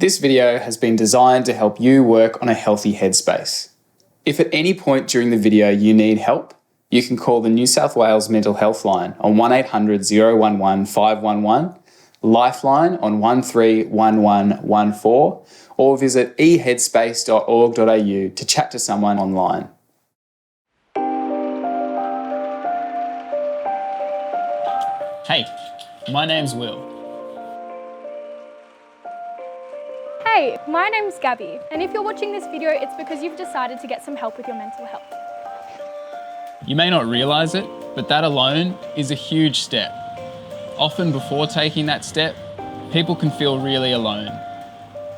This video has been designed to help you work on a healthy headspace. If at any point during the video you need help, you can call the New South Wales Mental Health Line on 1800 011 511, Lifeline on 131114, or visit eheadspace.org.au to chat to someone online. Hey, my name's Will. Hey, my name's Gabby, and if you're watching this video, it's because you've decided to get some help with your mental health. You may not realise it, but that alone is a huge step. Often before taking that step, people can feel really alone.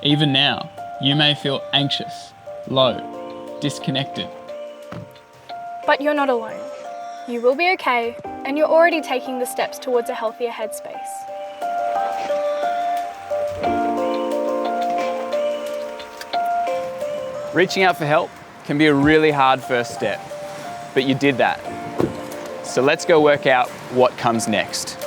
Even now, you may feel anxious, low, disconnected. But you're not alone. You will be okay, and you're already taking the steps towards a healthier headspace. Reaching out for help can be a really hard first step, but you did that. So let's go work out what comes next.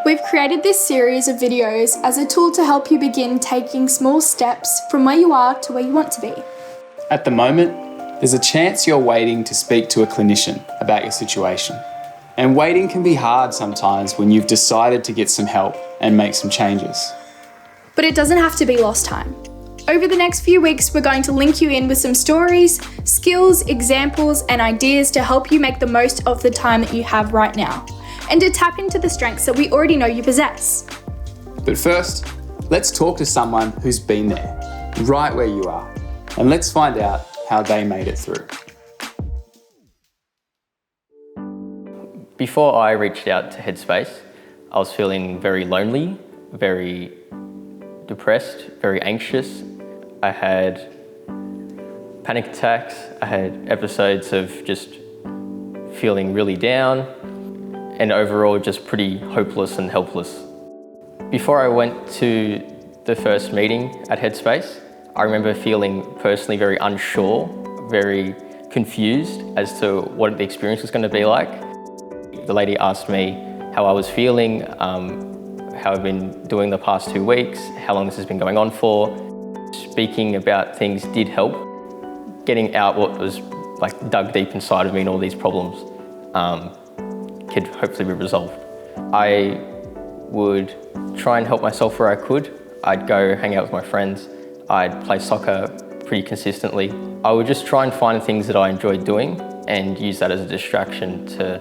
We've created this series of videos as a tool to help you begin taking small steps from where you are to where you want to be. At the moment, there's a chance you're waiting to speak to a clinician about your situation. And waiting can be hard sometimes when you've decided to get some help and make some changes. But it doesn't have to be lost time. Over the next few weeks, we're going to link you in with some stories, skills, examples, and ideas to help you make the most of the time that you have right now, and to tap into the strengths that we already know you possess. But first, let's talk to someone who's been there, right where you are, and let's find out how they made it through. Before I reached out to Headspace, I was feeling very lonely, very depressed, very anxious. I had panic attacks, I had episodes of just feeling really down, and overall just pretty hopeless and helpless. Before I went to the first meeting at Headspace, I remember feeling personally very unsure, very confused as to what the experience was going to be like. The lady asked me how I was feeling, how I've been doing the past 2 weeks, how long this has been going on for. Speaking about things did help. Getting out what was like dug deep inside of me and all these problems could hopefully be resolved. I would try and help myself where I could. I'd go hang out with my friends. I'd play soccer pretty consistently. I would just try and find things that I enjoyed doing and use that as a distraction to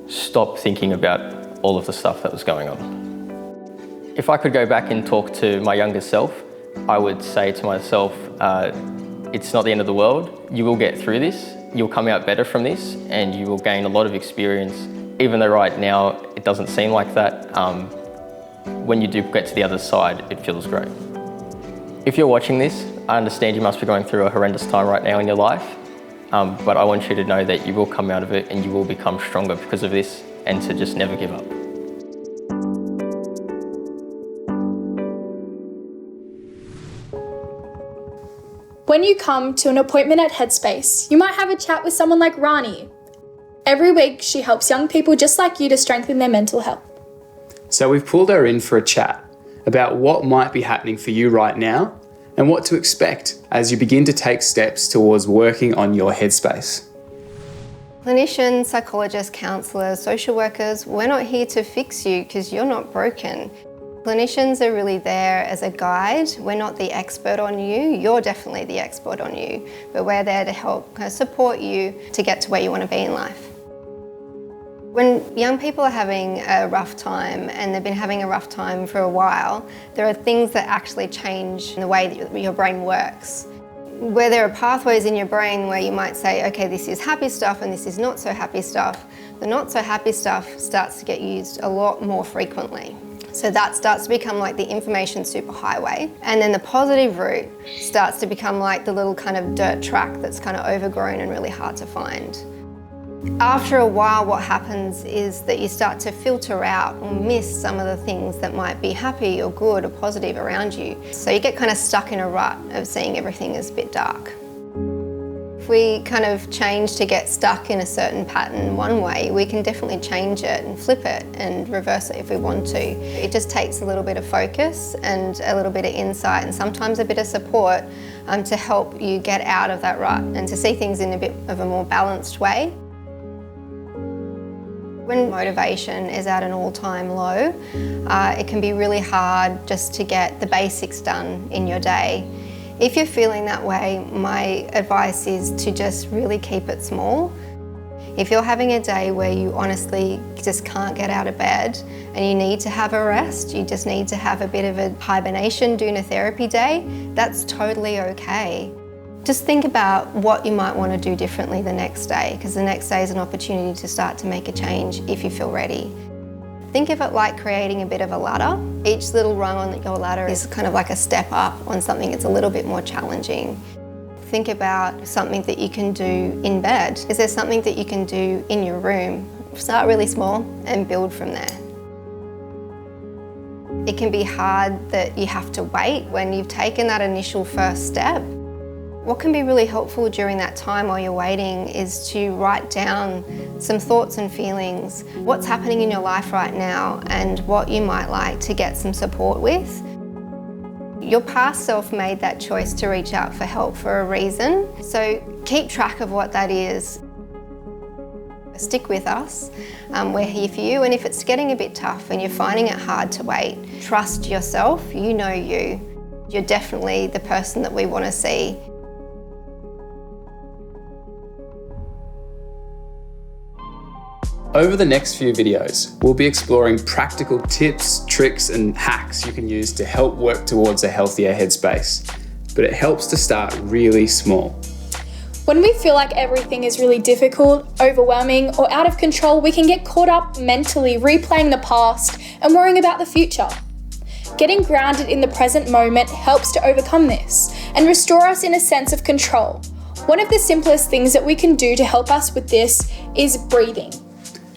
stop thinking about all of the stuff that was going on. If I could go back and talk to my younger self, I would say to myself, it's not the end of the world. You will get through this. You'll come out better from this, and you will gain a lot of experience. Even though right now it doesn't seem like that, when you do get to the other side, it feels great. If you're watching this, I understand you must be going through a horrendous time right now in your life, but I want you to know that you will come out of it and you will become stronger because of this, and to just never give up. When you come to an appointment at Headspace, you might have a chat with someone like Rani. Every week, she helps young people just like you to strengthen their mental health. So we've pulled her in for a chat about what might be happening for you right now and what to expect as you begin to take steps towards working on your headspace. Clinicians, psychologists, counsellors, social workers, we're not here to fix you because you're not broken. Clinicians are really there as a guide. We're not the expert on you. You're definitely the expert on you, but we're there to help support you to get to where you want to be in life. When young people are having a rough time, and they've been having a rough time for a while, there are things that actually change in the way that your brain works. Where there are pathways in your brain where you might say, okay, this is happy stuff and this is not so happy stuff, the not so happy stuff starts to get used a lot more frequently. So that starts to become like the information superhighway. And then the positive route starts to become like the little kind of dirt track that's kind of overgrown and really hard to find. After a while, what happens is that you start to filter out or miss some of the things that might be happy or good or positive around you. So you get kind of stuck in a rut of seeing everything as a bit dark. If we kind of change to get stuck in a certain pattern one way, we can definitely change it and flip it and reverse it if we want to. It just takes a little bit of focus and a little bit of insight and sometimes a bit of support to help you get out of that rut and to see things in a bit of a more balanced way. When motivation is at an all-time low, it can be really hard just to get the basics done in your day. If you're feeling that way, my advice is to just really keep it small. If you're having a day where you honestly just can't get out of bed and you need to have a rest, you just need to have a bit of a hibernation, doing a therapy day, that's totally okay. Just think about what you might want to do differently the next day, because the next day is an opportunity to start to make a change if you feel ready. Think of it like creating a bit of a ladder. Each little rung on your ladder is kind of like a step up on something that's a little bit more challenging. Think about something that you can do in bed. Is there something that you can do in your room? Start really small and build from there. It can be hard that you have to wait when you've taken that initial first step. What can be really helpful during that time while you're waiting is to write down some thoughts and feelings, what's happening in your life right now and what you might like to get some support with. Your past self made that choice to reach out for help for a reason, so keep track of what that is. Stick with us, we're here for you, and if it's getting a bit tough and you're finding it hard to wait, trust yourself, you know you. You're definitely the person that we want to see. Over the next few videos, we'll be exploring practical tips, tricks, and hacks you can use to help work towards a healthier headspace. But it helps to start really small. When we feel like everything is really difficult, overwhelming, or out of control, we can get caught up mentally replaying the past and worrying about the future. Getting grounded in the present moment helps to overcome this and restore us in a sense of control. One of the simplest things that we can do to help us with this is breathing.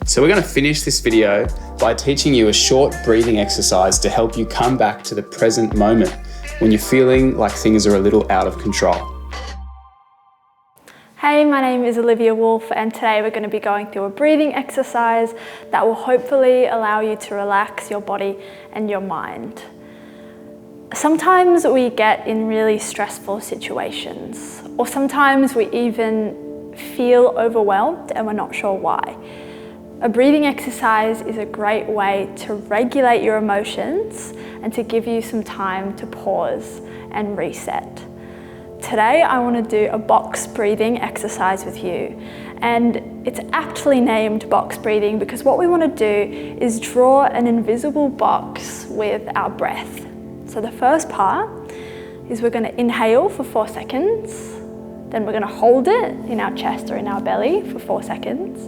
So we're going to finish this video by teaching you a short breathing exercise to help you come back to the present moment when you're feeling like things are a little out of control. Hey, my name is Olivia Wolf, and today we're going to be going through a breathing exercise that will hopefully allow you to relax your body and your mind. Sometimes we get in really stressful situations, or sometimes we even feel overwhelmed and we're not sure why. A breathing exercise is a great way to regulate your emotions and to give you some time to pause and reset. Today I want to do a box breathing exercise with you, and it's aptly named box breathing because what we want to do is draw an invisible box with our breath. So the first part is we're going to inhale for 4 seconds, then we're going to hold it in our chest or in our belly for 4 seconds.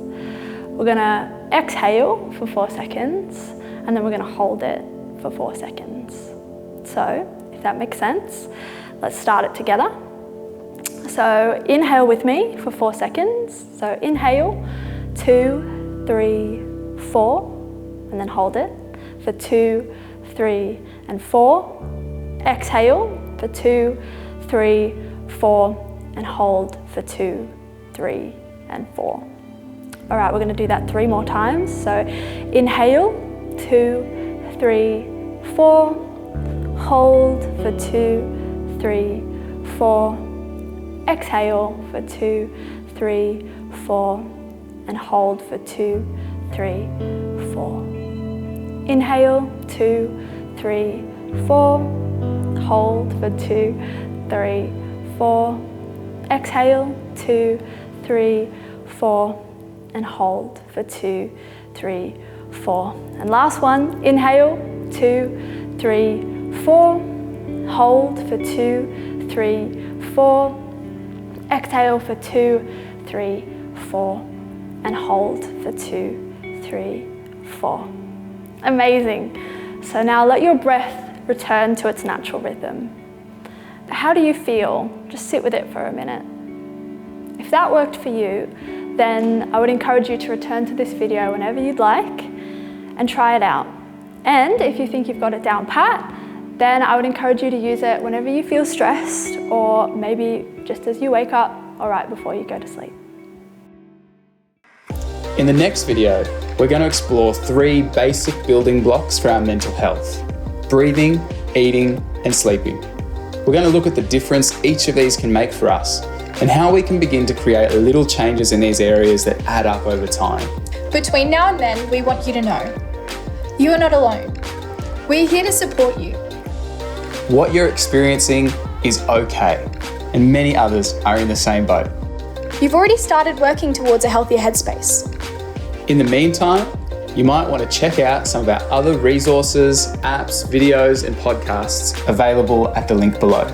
We're going to exhale for 4 seconds, and then we're going to hold it for 4 seconds. So, if that makes sense, let's start it together. So, inhale with me for 4 seconds. So, inhale, 2, 3, 4, and then hold it for 2, 3, and 4. Exhale for 2, 3, 4, and hold for 2, 3, and 4. All right, we're going to do that 3 more times. So inhale, 2, 3, 4. Hold for 2, 3, 4. Exhale for 2, 3, 4. And hold for 2, 3, 4. Inhale, 2, 3, 4. Hold for 2, 3, 4. Exhale, 2, 3, 4. And hold for 2, 3, 4. And last one, inhale, 2, 3, 4. Hold for 2, 3, 4. Exhale for 2, 3, 4. And hold for 2, 3, 4. Amazing. So now let your breath return to its natural rhythm. How do you feel? Just sit with it for a minute. If that worked for you, then I would encourage you to return to this video whenever you'd like and try it out. And if you think you've got it down pat, then I would encourage you to use it whenever you feel stressed, or maybe just as you wake up or right before you go to sleep. In the next video, we're going to explore 3 basic building blocks for our mental health: breathing, eating, and sleeping. We're going to look at the difference each of these can make for us and how we can begin to create little changes in these areas that add up over time. Between now and then, we want you to know you are not alone. We're here to support you. What you're experiencing is okay, and many others are in the same boat. You've already started working towards a healthier headspace. In the meantime, you might want to check out some of our other resources, apps, videos, and podcasts available at the link below.